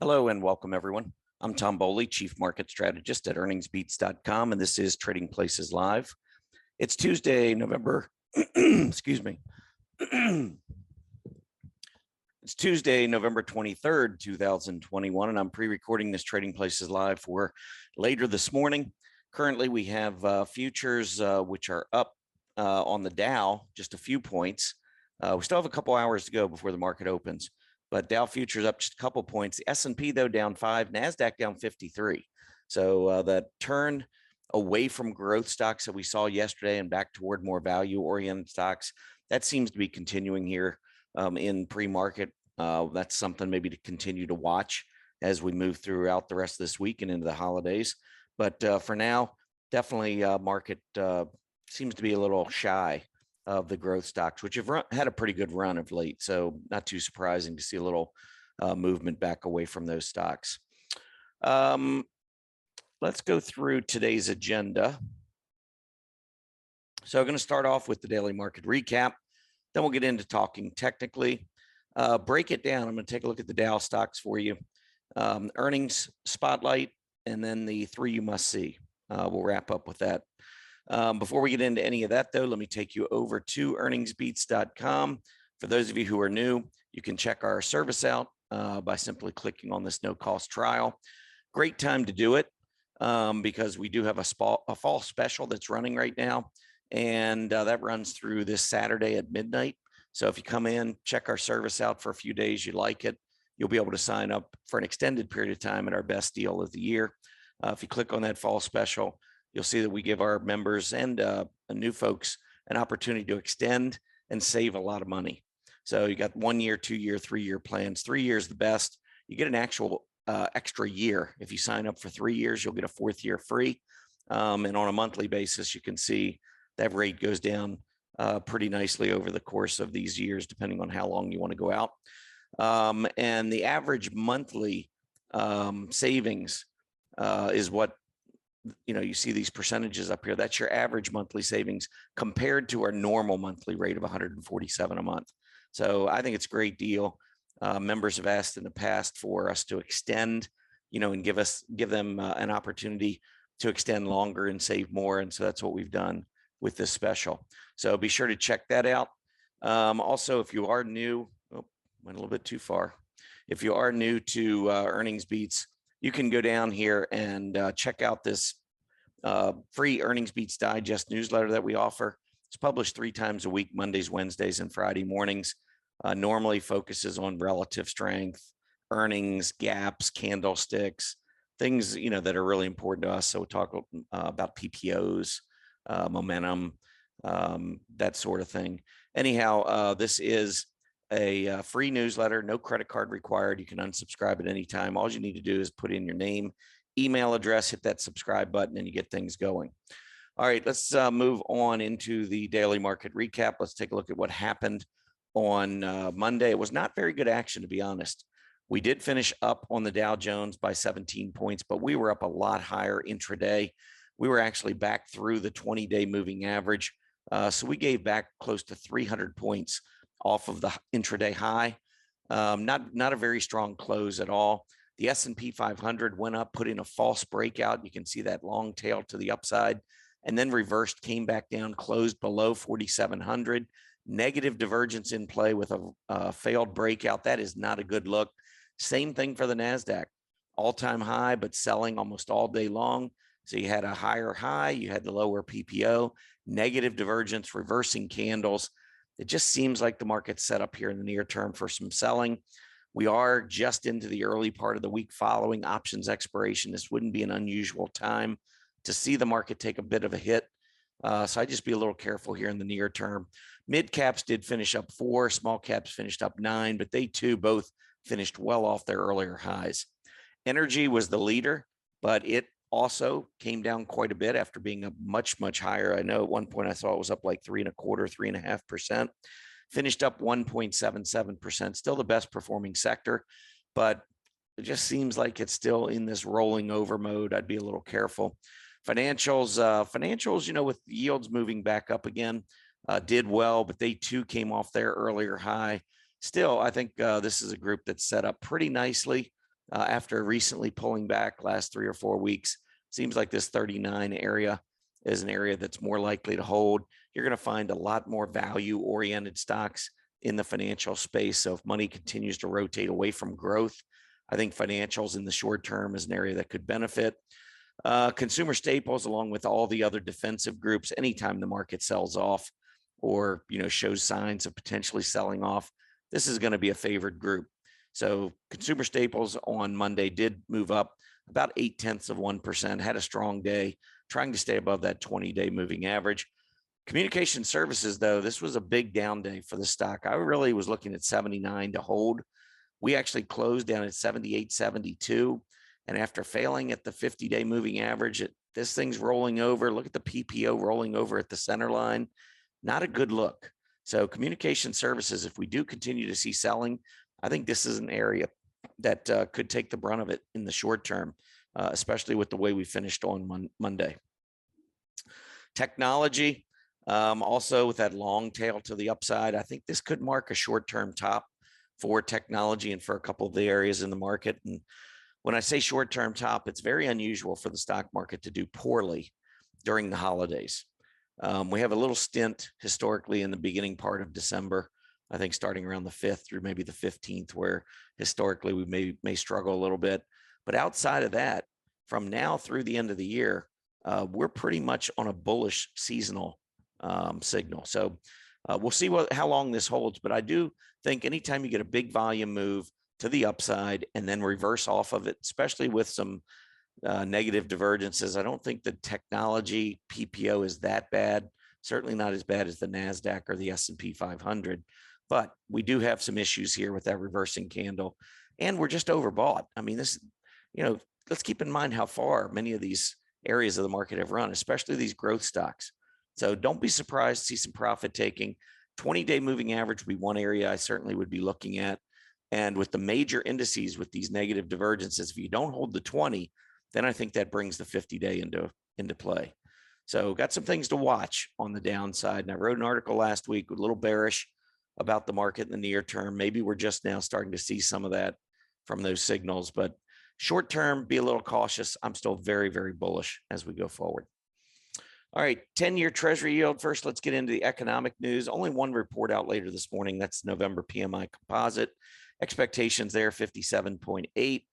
Hello and welcome, everyone. I'm Tom Bowley, Chief Market Strategist at earningsbeats.com, and this is Trading Places Live. It's Tuesday, November, excuse me. It's Tuesday, November 23rd, 2021, and I'm pre-recording this Trading Places Live for later this morning. Currently, we have futures which are up on the Dow, just a few points. We still have a couple hours to go before the market opens. But Dow futures up just a couple points. The S&P, though, down 5. NASDAQ down 53. So that turn away from growth stocks that we saw yesterday and back toward more value-oriented stocks, that seems to be continuing here in pre-market. That's something maybe to continue to watch as we move throughout the rest of this week and into the holidays. But for now, definitely market seems to be a little shy of the growth stocks, which have had a pretty good run of late. So not too surprising to see a little movement back away from those stocks. Let's go through today's agenda. So I'm going to start off with the daily market recap. Then we'll get into talking technically. Break it down. I'm going to take a look at the Dow stocks for you. Earnings spotlight, and then the 3 you must see. We'll wrap up with that. Before we get into any of that, though, let me take you over to earningsbeats.com. For those of you who are new, you can check our service out by simply clicking on this no-cost trial. Great time to do it because we do have a fall special that's running right now, and that runs through this Saturday at midnight. So if you come in, check our service out for a few days, you like it, you'll be able to sign up for an extended period of time at our best deal of the year. If you click on that fall special, you'll see that we give our members and new folks an opportunity to extend and save a lot of money. So you got 1 year, 2 year, 3 year plans. 3 years the best. You get an actual extra year. If you sign up for 3 years, you'll get a 4th year free. And on a monthly basis, you can see that rate goes down pretty nicely over the course of these years, depending on how long you want to go out. And the average monthly savings is what, you see these percentages up here. That's your average monthly savings compared to our normal monthly rate of $147 a month. So I think it's a great deal. Members have asked in the past for us to extend, and give them an opportunity to extend longer and save more. And so that's what we've done with this special. So be sure to check that out. Also, if you are new, went a little bit too far. If you are new to Earnings Beats, you can go down here and check out this free Earnings Beats Digest newsletter that we offer. It's published 3 times a week, Mondays, Wednesdays, and Friday mornings. Normally focuses on relative strength, earnings, gaps, candlesticks, things that are really important to us. So we talk about PPOs, momentum, that sort of thing. Anyhow, this is a free newsletter, no credit card required. You can unsubscribe at any time. All you need to do is put in your name, email address, hit that subscribe button, and you get things going. All right, let's move on into the daily market recap. Let's take a look at what happened on Monday. It was not very good action, to be honest. We did finish up on the Dow Jones by 17 points, but we were up a lot higher intraday. We were actually back through the 20-day moving average. So we gave back close to 300 points off of the intraday high. Not a very strong close at all. The S&P 500 went up, put in a false breakout. You can see that long tail to the upside, and then reversed, came back down, closed below 4,700. Negative divergence in play with a failed breakout. That is not a good look. Same thing for the NASDAQ. All-time high, but selling almost all day long. So you had a higher high, you had the lower PPO, negative divergence, reversing candles. It just seems like the market's set up here in the near term for some selling. We are just into the early part of the week following options expiration. This wouldn't be an unusual time to see the market take a bit of a hit. So I'd just be a little careful here in the near term. Mid caps did finish up 4, small caps finished up 9, but they too both finished well off their earlier highs. Energy was the leader, but it also came down quite a bit after being up much, much higher. I know at one point I saw it was up like 3.25%, 3.5%. Finished up 1.77%. Still the best performing sector, but it just seems like it's still in this rolling over mode. I'd be a little careful. Financials, with yields moving back up again, did well, but they too came off their earlier high. Still, I think this is a group that's set up pretty nicely after recently pulling back last 3 or 4 weeks. Seems like this 39 area is an area that's more likely to hold. You're going to find a lot more value-oriented stocks in the financial space. So if money continues to rotate away from growth, I think financials in the short term is an area that could benefit. Consumer staples, along with all the other defensive groups, anytime the market sells off or shows signs of potentially selling off, this is going to be a favored group. So consumer staples on Monday did move up about 0.8%, had a strong day, trying to stay above that 20-day moving average. Communication services, though, this was a big down day for the stock. I really was looking at 79 to hold. We actually closed down at 78.72. And after failing at the 50-day moving average, this thing's rolling over. Look at the PPO rolling over at the center line. Not a good look. So communication services, if we do continue to see selling, I think this is an area that could take the brunt of it in the short term, especially with the way we finished on Monday. Technology, also with that long tail to the upside, I think this could mark a short-term top for technology and for a couple of the areas in the market. And when I say short-term top, it's very unusual for the stock market to do poorly during the holidays. We have a little stint historically in the beginning part of December, I think starting around the 5th through maybe the 15th, where historically we may struggle a little bit. But outside of that, from now through the end of the year, we're pretty much on a bullish seasonal signal. So we'll see how long this holds. But I do think anytime you get a big volume move to the upside and then reverse off of it, especially with some negative divergences, I don't think the technology PPO is that bad. Certainly not as bad as the NASDAQ or the S&P 500. But we do have some issues here with that reversing candle. And we're just overbought. I mean, this, let's keep in mind how far many of these areas of the market have run, especially these growth stocks. So don't be surprised to see some profit taking. 20-day moving average would be one area I certainly would be looking at. And with the major indices with these negative divergences, if you don't hold the 20, then I think that brings the 50-day into play. So got some things to watch on the downside. And I wrote an article last week with a little bearish about the market in the near term. Maybe we're just now starting to see some of that from those signals. But short term, be a little cautious. I'm still very, very bullish as we go forward. All right, 10-year Treasury yield. First, let's get into the economic news. Only one report out later this morning. That's November PMI composite. Expectations there, 57.8.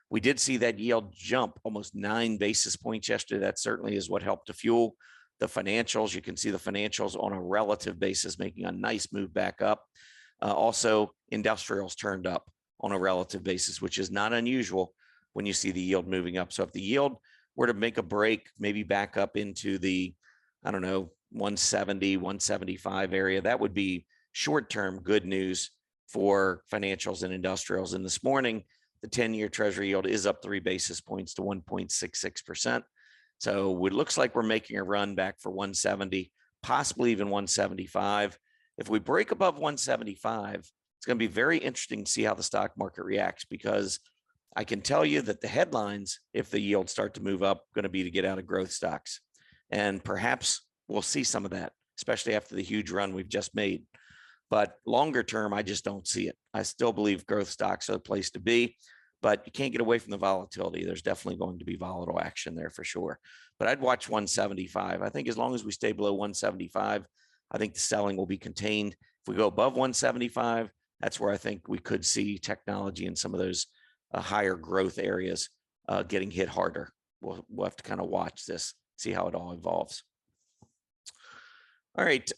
We did see that yield jump almost 9 basis points yesterday. That certainly is what helped to fuel the financials. You can see the financials on a relative basis making a nice move back up. Also, industrials turned up on a relative basis, which is not unusual when you see the yield moving up. So if the yield were to make a break, maybe back up into the, 170, 175 area, that would be short-term good news for financials and industrials. And this morning, the 10-year Treasury yield is up 3 basis points to 1.66%. So it looks like we're making a run back for 170, possibly even 175. If we break above 175, it's going to be very interesting to see how the stock market reacts, because I can tell you that the headlines, if the yields start to move up, going to be to get out of growth stocks. And perhaps we'll see some of that, especially after the huge run we've just made. But longer term, I just don't see it. I still believe growth stocks are the place to be, but you can't get away from the volatility. There's definitely going to be volatile action there for sure. But I'd watch 175. I think as long as we stay below 175, I think the selling will be contained. If we go above 175, that's where I think we could see technology and some of those higher growth areas getting hit harder. We'll have to kind of watch this, see how it all evolves. All right.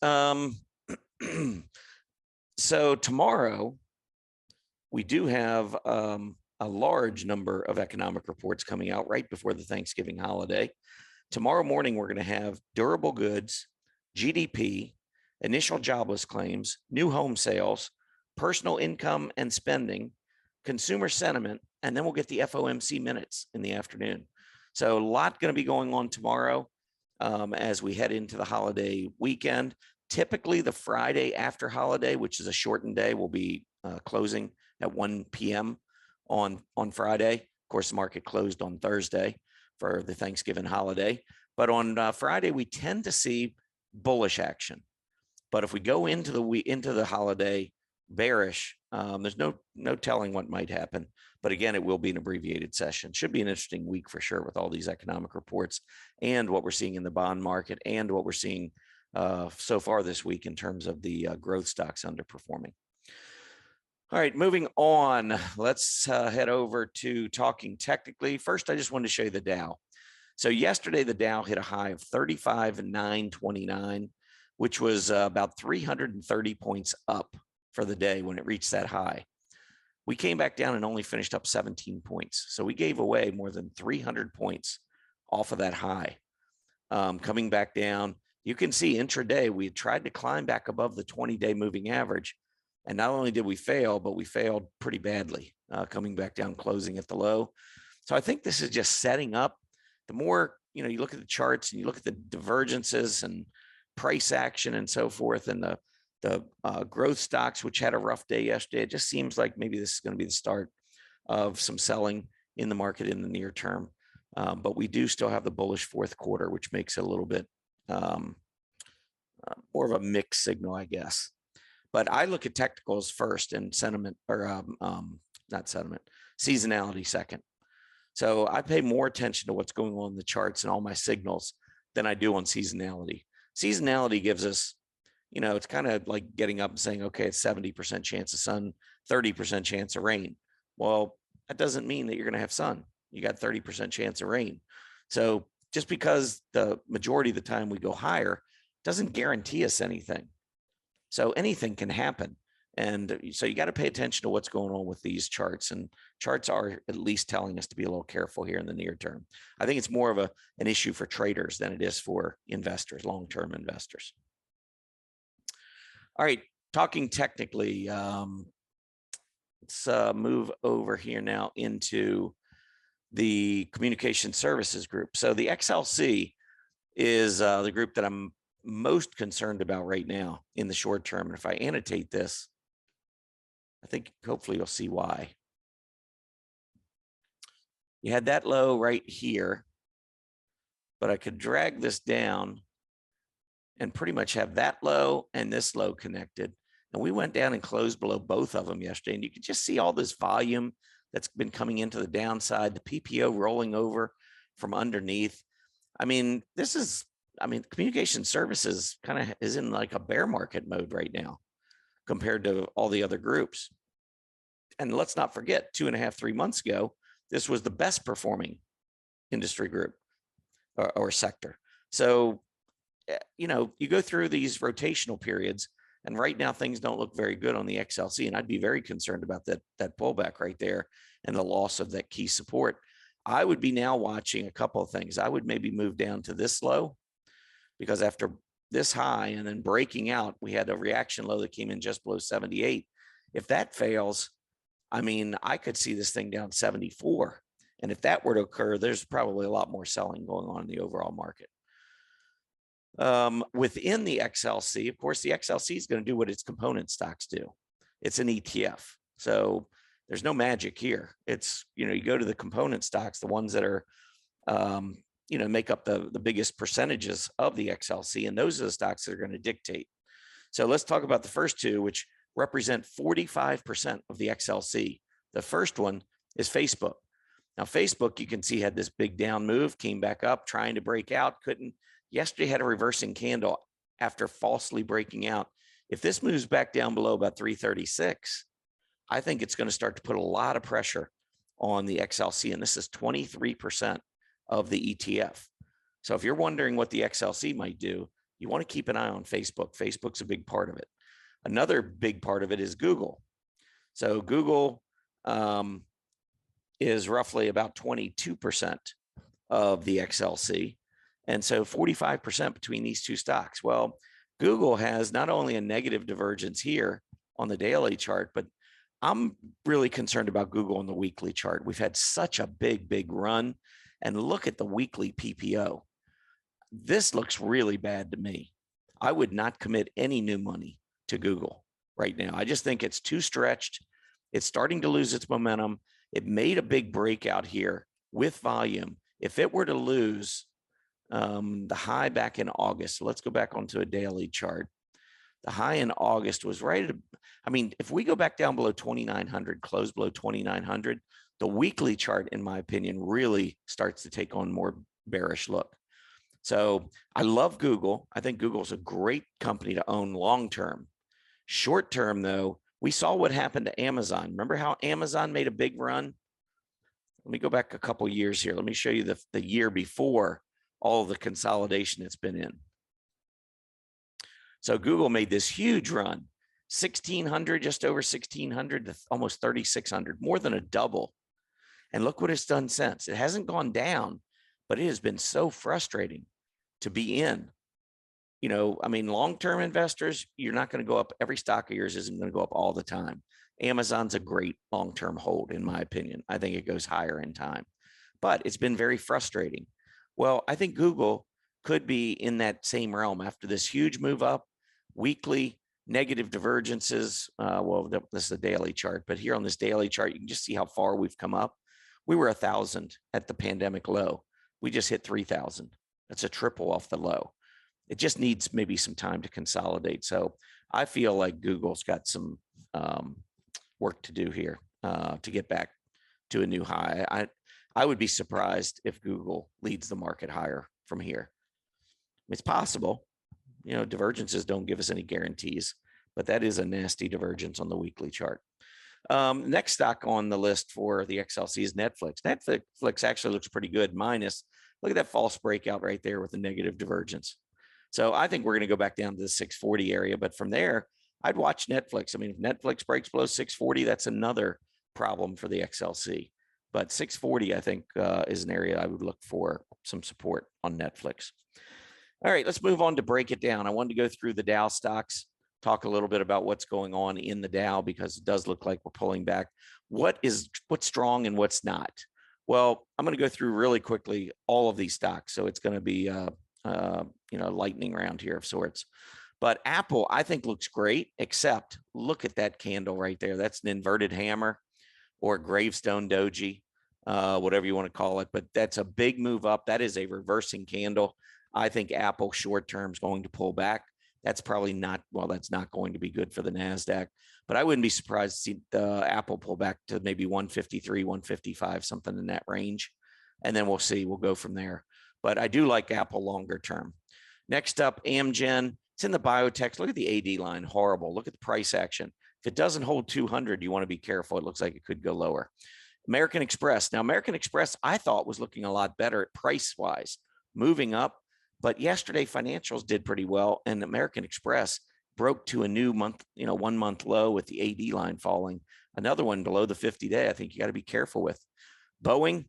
So tomorrow, we do have a large number of economic reports coming out right before the Thanksgiving holiday. Tomorrow morning, we're going to have durable goods, GDP, initial jobless claims, new home sales, personal income and spending, consumer sentiment, and then we'll get the FOMC minutes in the afternoon. So a lot going to be going on tomorrow as we head into the holiday weekend. Typically, the Friday after holiday, which is a shortened day, will be closing at 1 p.m. on Friday. Of course, the market closed on Thursday for the Thanksgiving holiday. But on Friday, we tend to see bullish action. But if we go into the holiday bearish, There's no telling what might happen. But again, it will be an abbreviated session. Should be an interesting week for sure with all these economic reports and what we're seeing in the bond market and what we're seeing so far this week in terms of the growth stocks underperforming. All right, moving on. Let's head over to talking technically. First, I just wanted to show you the Dow. So yesterday, the Dow hit a high of 35,929, which was about 330 points up for the day when it reached that high. We came back down and only finished up 17 points. So we gave away more than 300 points off of that high. Coming back down, you can see intraday, we had tried to climb back above the 20-day moving average. And not only did we fail, but we failed pretty badly, coming back down, closing at the low. So I think this is just setting up. The more, you look at the charts and you look at the divergences and price action and so forth, and the growth stocks, which had a rough day yesterday, it just seems like maybe this is going to be the start of some selling in the market in the near term. But we do still have the bullish fourth quarter, which makes it a little bit more of a mixed signal, I guess. But I look at technicals first and sentiment, or not sentiment, seasonality second. So I pay more attention to what's going on in the charts and all my signals than I do on seasonality. Seasonality gives us, it's kind of like getting up and saying, okay, it's 70% chance of sun, 30% chance of rain. Well, that doesn't mean that you're going to have sun. You got 30% chance of rain. So just because the majority of the time we go higher doesn't guarantee us anything. So anything can happen. And so you got to pay attention to what's going on with these charts, and charts are at least telling us to be a little careful here in the near term. I think it's more of an issue for traders than it is for investors, long-term investors. All right, talking technically, let's move over here now into the communication services group. So the XLC is the group that I'm most concerned about right now in the short term. And if I annotate this, I think hopefully you'll see why. You had that low right here, but I could drag this down and pretty much have that low and this low connected. And we went down and closed below both of them yesterday. And you can just see all this volume that's been coming into the downside, the PPO rolling over from underneath. I mean, communication services kind of is in like a bear market mode right now compared to all the other groups. And let's not forget, 2.5, 3 months ago, this was the best performing industry group or sector. So, you go through these rotational periods, and right now things don't look very good on the XLC. And I'd be very concerned about that pullback right there and the loss of that key support. I would be now watching a couple of things. I would maybe move down to this low, because after this high and then breaking out, we had a reaction low that came in just below 78. If that fails, I mean, I could see this thing down 74. And if that were to occur, there's probably a lot more selling going on in the overall market. Within the XLC, of course, the XLC is going to do what its component stocks do. It's an ETF. So there's no magic here. It's, you go to the component stocks, the ones that are, make up the biggest percentages of the XLC. And those are the stocks that are going to dictate. So let's talk about the first two, which represent 45% of the XLC. The first one is Facebook. Now, Facebook, you can see, had this big down move, came back up, trying to break out, couldn't. Yesterday had a reversing candle after falsely breaking out. If this moves back down below about 336, I think it's going to start to put a lot of pressure on the XLC. And this is 23% of the ETF. So if you're wondering what the XLC might do, you want to keep an eye on Facebook. Facebook's a big part of it. Another big part of it is Google. So Google is roughly about 22% of the XLC. And so 45% between these two stocks. Well, Google has not only a negative divergence here on the daily chart, but I'm really concerned about Google on the weekly chart. We've had such a big run. And look at the weekly PPO. This looks really bad to me. I would not commit any new money to Google right now. I just think it's too stretched. It's starting to lose its momentum. It made a big breakout here with volume. If it were to lose the high back in August, so let's go back onto a daily chart. The high in August was right at, I mean, if we go back down below 2,900, close below 2,900, the weekly chart, in my opinion, really starts to take on more bearish look. So I love Google. I think Google's a great company to own long-term. Short-term, though, we saw what happened to Amazon. Remember how Amazon made a big run? Let me go back a couple years here. Let me show you the year before all of the consolidation it's been in. So Google made this huge run, 1,600, just over 1,600 to almost 3,600, more than a double. And look what it's done since. It hasn't gone down, but it has been so frustrating to be in. You know, I mean, long-term investors, you're not going to go up. Every stock of yours isn't going to go up all the time. Amazon's a great long-term hold, in my opinion. I think it goes higher in time, but it's been very frustrating. Well, I think Google could be in that same realm after this huge move up, weekly negative divergences. Well, this is a daily chart, but here on this daily chart, you can just see how far we've come up. We were 1,000 at the pandemic low. We just hit 3,000. That's a triple off the low. It just needs maybe some time to consolidate. So I feel like Google's got some work to do here to get back to a new high. I would be surprised if Google leads the market higher from here. It's possible. You know, divergences don't give us any guarantees, but that is a nasty divergence on the weekly chart. Next stock on the list for the XLC is Netflix. Netflix actually looks pretty good, minus, look at that false breakout right there with the negative divergence. So I think we're going to go back down to the 640 area, but from there, I'd watch Netflix. I mean, if Netflix breaks below 640, that's another problem for the XLC. But 640, I think, is an area I would look for some support on Netflix. All right, let's move on to break it down. I wanted to go through the Dow stocks, talk a little bit about what's going on in the Dow, because it does look like we're pulling back. What's strong and what's not? Well, I'm going to go through really quickly all of these stocks. So it's going to be you know, lightning round here of sorts. But Apple, I think, looks great, except look at that candle right there. That's an inverted hammer or gravestone doji, whatever you want to call it. But that's a big move up. That is a reversing candle. I think Apple short term is going to pull back. That's probably not, well, that's not going to be good for the NASDAQ. But I wouldn't be surprised to see the Apple pull back to maybe 153, 155, something in that range. And then we'll see. We'll go from there. But I do like Apple longer term. Next up, AMZN. It's in the biotech. Look at the AD line. Horrible. Look at the price action. If it doesn't hold 200, you want to be careful. It looks like it could go lower. American Express. Now, American Express, I thought, was looking a lot better price-wise, moving up. But yesterday, financials did pretty well, and American Express broke to a new month, you know, 1 month low with the AD line falling. Another one below the 50-day. I think you got to be careful with. Boeing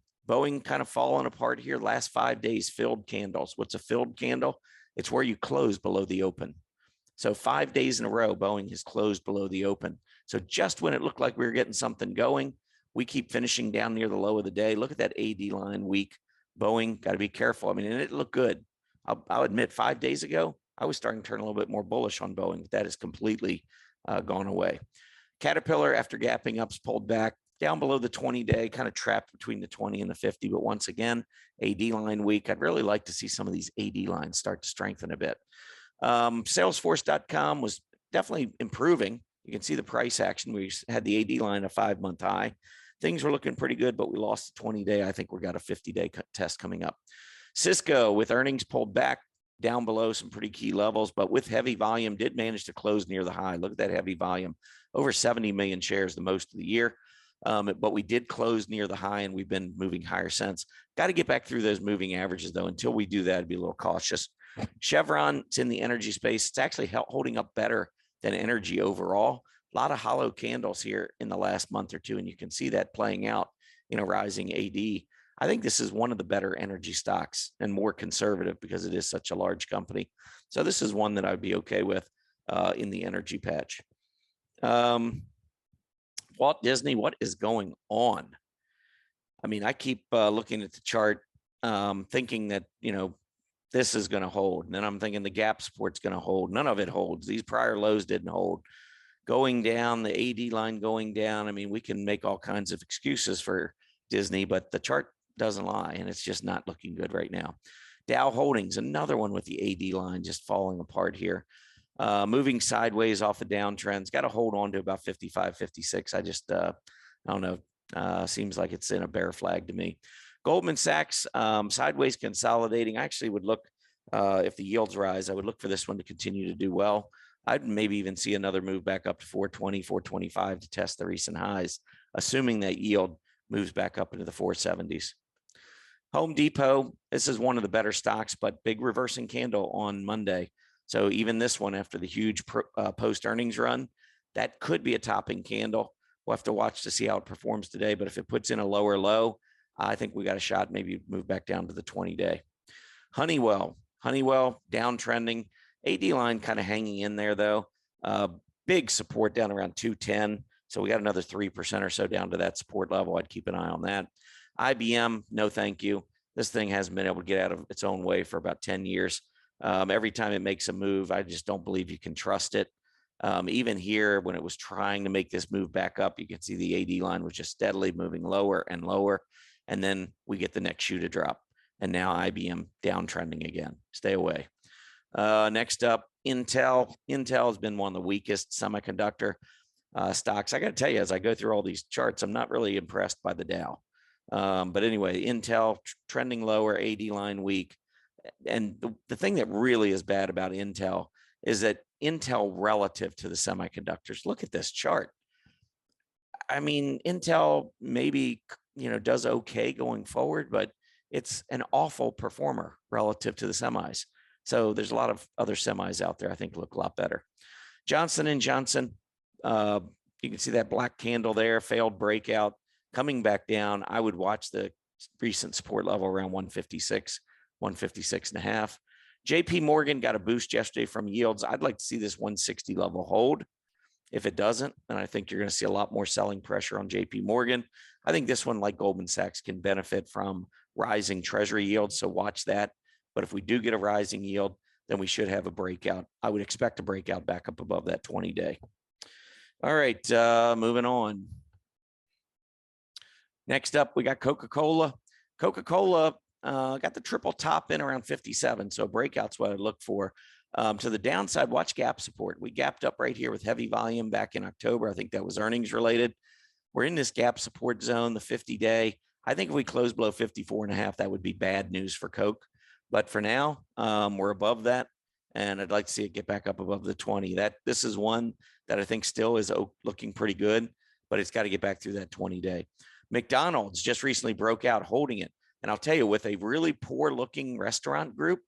kind of falling apart here. Last 5 days, filled candles. What's a filled candle? It's where you close below the open. So 5 days in a row, Boeing has closed below the open. So just when it looked like we were getting something going, we keep finishing down near the low of the day. Look at that AD line weak. Boeing, got to be careful. I mean, and it looked good. I'll admit 5 days ago, I was starting to turn a little bit more bullish on Boeing, but that has completely gone away. Caterpillar, after gapping up, pulled back down below the 20-day, kind of trapped between the 20 and the 50. But once again, AD line weak. I'd really like to see some of these AD lines start to strengthen a bit. Salesforce.com was definitely improving. You can see the price action. We had the AD line a 5-month high. Things were looking pretty good, but we lost the 20-day. I think we got a 50-day test coming up. Cisco, with earnings pulled back down below some pretty key levels, but with heavy volume, did manage to close near the high. Look at that heavy volume, over 70 million shares, the most of the year. But we did close near the high, and we've been moving higher since. Got to get back through those moving averages, though. Until we do that, I'd be a little cautious. Chevron, it's in the energy space. It's actually holding up better than energy overall. A lot of hollow candles here in the last month or two, and you can see that playing out in a rising AD. I think this is one of the better energy stocks and more conservative because it is such a large company. So this is one that I'd be okay with in the energy patch. Walt Disney, what is going on? I mean, I keep looking at the chart, thinking that, you know, this is going to hold. And then I'm thinking the gap support's going to hold. None of it holds. These prior lows didn't hold. Going down, the AD line going down. I mean, we can make all kinds of excuses for Disney, but the chart doesn't lie, and it's just not looking good right now. Dow Holdings, another one with the AD line just falling apart here. moving sideways off the downtrends. Got to hold on to about 55, 56. I just, I don't know. Seems like it's in a bear flag to me. Goldman Sachs, sideways consolidating. I actually would look, if the yields rise, I would look for this one to continue to do well. I'd maybe even see another move back up to 420, 425 to test the recent highs, assuming that yield moves back up into the 470s. Home Depot, this is one of the better stocks, but big reversing candle on Monday. So even this one, after the huge post-earnings run, that could be a topping candle. We'll have to watch to see how it performs today. But if it puts in a lower low, I think we got a shot, maybe move back down to the 20-day. Honeywell downtrending. AD line kind of hanging in there, though. Big support down around 210. So we got another 3% or so down to that support level. I'd keep an eye on that. IBM, no thank you. This thing hasn't been able to get out of its own way for about 10 years. Every time it makes a move, I just don't believe you can trust it. Even here, when it was trying to make this move back up, you can see the AD line was just steadily moving lower and lower. And then we get the next shoe to drop. And now IBM downtrending again. Stay away. Next up, Intel. Intel has been one of the weakest semiconductor stocks. I got to tell you, as I go through all these charts, I'm not really impressed by the Dow. But anyway, Intel trending lower, AD line weak. And the thing that really is bad about Intel is that Intel relative to the semiconductors, look at this chart. I mean, Intel maybe, does okay going forward, but it's an awful performer relative to the semis. So there's a lot of other semis out there I think look a lot better. Johnson & Johnson, you can see that black candle there, failed breakout, coming back down. I would watch the recent support level around 156, 156.5. JP Morgan got a boost yesterday from yields. I'd like to see this 160 level hold. If it doesn't, then I think you're going to see a lot more selling pressure on JP Morgan. I think this one, like Goldman Sachs, can benefit from rising treasury yields. So watch that. But if we do get a rising yield, then we should have a breakout. I would expect a breakout back up above that 20-day. All right, moving on. Next up, we got Coca-Cola. Coca-Cola got the triple top in around 57. So breakout's what I look for. To the downside, watch gap support. We gapped up right here with heavy volume back in October. I think that was earnings related. We're in this gap support zone, the 50-day. I think if we close below 54.5, that would be bad news for Coke. But for now, we're above that. And I'd like to see it get back up above the 20. This is one that I think still is looking pretty good, but it's got to get back through that 20-day. McDonald's just recently broke out holding it. And I'll tell you, with a really poor looking restaurant group,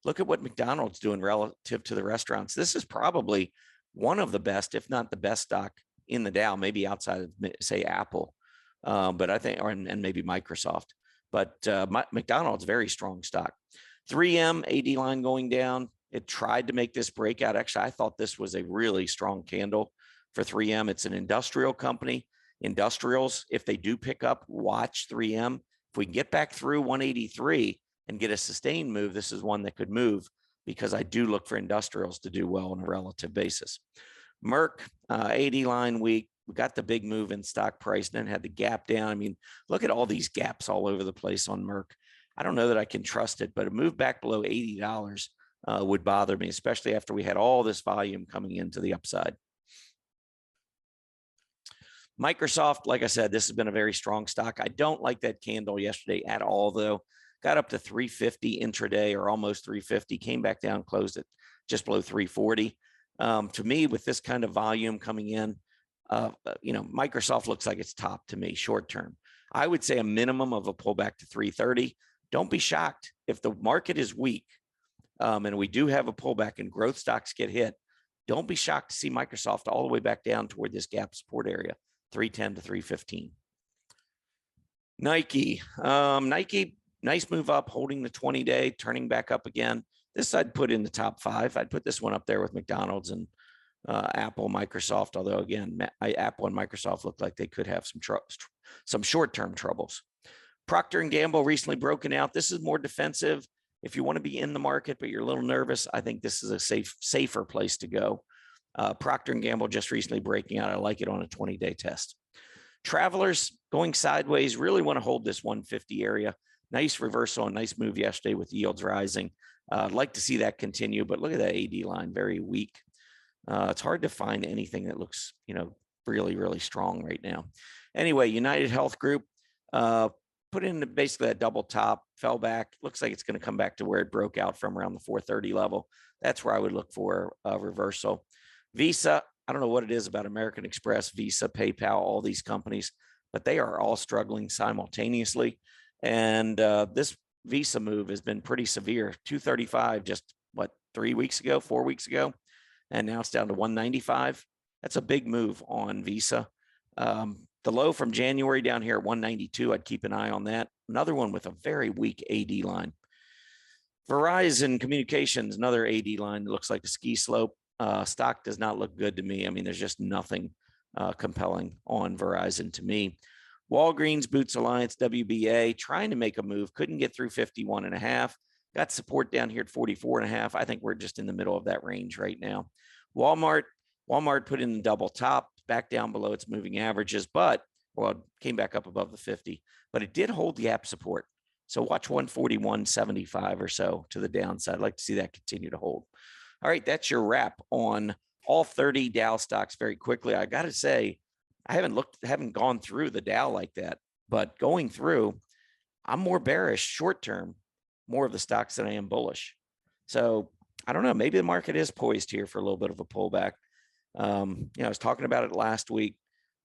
look at what McDonald's doing relative to the restaurants. This is probably one of the best, if not the best stock in the Dow, maybe outside of, say, Apple, but I think, and maybe Microsoft. But McDonald's, very strong stock. 3M, AD line going down. It tried to make this breakout. Actually, I thought this was a really strong candle for 3M. It's an industrial company. Industrials, if they do pick up, watch 3M. If we get back through 183 and get a sustained move, this is one that could move, because I do look for industrials to do well on a relative basis. Merck, AD line weak. We got the big move in stock price, then had the gap down. I mean, look at all these gaps all over the place on Merck. I don't know that I can trust it, but a move back below $80 would bother me, especially after we had all this volume coming into the upside. Microsoft, like I said, this has been a very strong stock. I don't like that candle yesterday at all, though. Got up to 350 intraday, or almost 350, came back down, closed at just below 340. To me, with this kind of volume coming in, Microsoft looks like it's top to me short term. I would say a minimum of a pullback to 330. Don't be shocked if the market is weak and we do have a pullback and growth stocks get hit. Don't be shocked to see Microsoft all the way back down toward this gap support area, 310 to 315. Nike, nice move up, holding the 20-day, turning back up again. This I'd put in the top 5. I'd put this one up there with McDonald's and Apple, Microsoft, although again, Apple and Microsoft look like they could have some short-term troubles. Procter & Gamble recently broken out. This is more defensive. If you want to be in the market, but you're a little nervous, I think this is a safer place to go. Procter & Gamble just recently breaking out. I like it on a 20-day test. Travelers going sideways, really want to hold this 150 area. Nice reversal, a nice move yesterday with yields rising. I'd like to see that continue, but look at that AD line, very weak. It's hard to find anything that looks, really, really strong right now. Anyway, United Health Group put in basically a double top, fell back. Looks like it's going to come back to where it broke out from around the 430 level. That's where I would look for a reversal. Visa, I don't know what it is about American Express, Visa, PayPal, all these companies, but they are all struggling simultaneously. And this Visa move has been pretty severe. 235 just, 4 weeks ago, and now it's down to 195. That's a big move on Visa. The low from January down here at 192, I'd keep an eye on that. Another one with a very weak AD line. Verizon Communications, another AD line that looks like a ski slope. Stock does not look good to me. I mean, there's just nothing compelling on Verizon to me. Walgreens, Boots Alliance, WBA, trying to make a move, couldn't get through 51.5. Got support down here at 44.5. I think we're just in the middle of that range right now. Walmart put in the double top, back down below its moving averages, but it came back up above the 50, but it did hold gap support. So watch 141.75 or so to the downside. I'd like to see that continue to hold. All right, that's your wrap on all 30 Dow stocks very quickly. I got to say, I haven't gone through the Dow like that, but going through, I'm more bearish short term, more of the stocks than I am bullish. So I don't know, maybe the market is poised here for a little bit of a pullback. I was talking about it last week.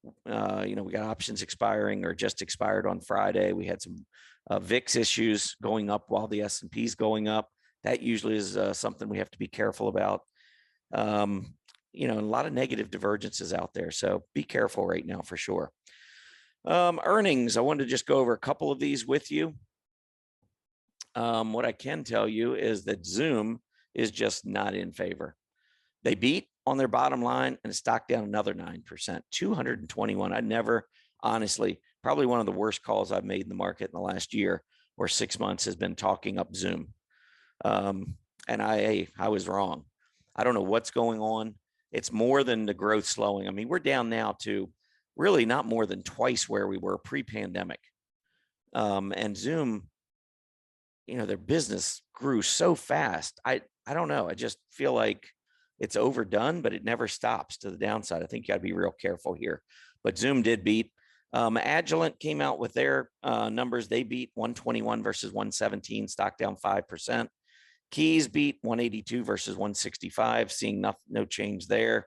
We got options expiring or just expired on Friday. We had some VIX issues going up while the S&P is going up. That usually is something we have to be careful about. A lot of negative divergences out there. So be careful right now for sure. Earnings, I wanted to just go over a couple of these with you. What I can tell you is that Zoom is just not in favor. They beat on their bottom line and stock down another 9%, 221. I never, honestly, probably one of the worst calls I've made in the market in the last year or 6 months has been talking up Zoom. And I was wrong. I don't know what's going on. It's more than the growth slowing. I mean, we're down now to really not more than twice where we were pre-pandemic. And Zoom, their business grew so fast. I don't know. I just feel like it's overdone, but it never stops to the downside. I think you got to be real careful here. But Zoom did beat. Agilent came out with their numbers. They beat 121 versus 117, stock down 5%. Keys beat 182 versus 165, seeing no change there.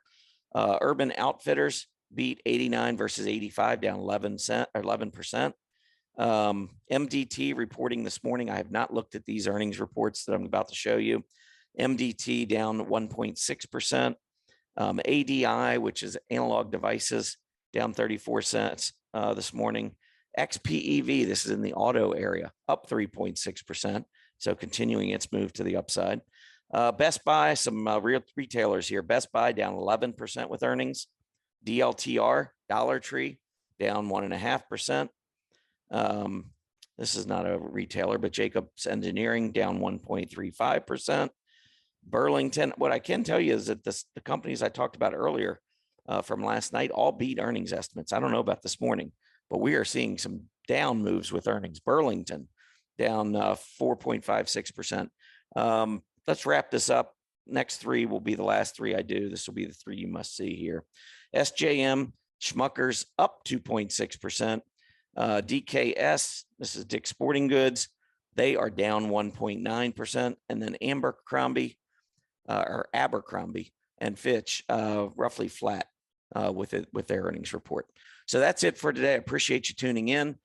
Urban Outfitters beat 89 versus 85, down 11%. MDT reporting this morning. I have not looked at these earnings reports that I'm about to show you. MDT down 1.6%. ADI, which is Analog Devices, down 34 cents this morning. XPEV, this is in the auto area, up 3.6%. So continuing its move to the upside. Best Buy, some real retailers here. Best Buy down 11% with earnings. DLTR, Dollar Tree, down 1.5%. This is not a retailer, but Jacobs Engineering down 1.35%. Burlington, what I can tell you is that the companies I talked about earlier from last night all beat earnings estimates. I don't know about this morning, but we are seeing some down moves with earnings. Burlington down 4.56%. Let's wrap this up. Next three will be the last three I do. This will be the three you must see here. SJM, Smucker's up 2.6%. DKS, this is Dick's Sporting Goods. They are down 1.9%. And then Abercrombie and Fitch, roughly flat with their earnings report. So that's it for today. I appreciate you tuning in.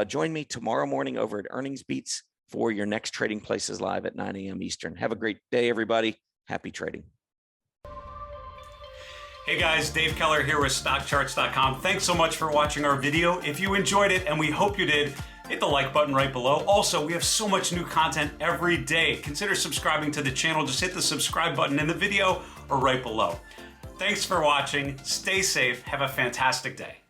Join me tomorrow morning over at Earnings Beats for your next Trading Places Live at 9 a.m. Eastern. Have a great day, everybody. Happy trading. Hey guys, Dave Keller here with StockCharts.com. Thanks so much for watching our video. If you enjoyed it, and we hope you did, hit the like button right below. Also, we have so much new content every day. Consider subscribing to the channel. Just hit the subscribe button in the video or right below. Thanks for watching. Stay safe. Have a fantastic day.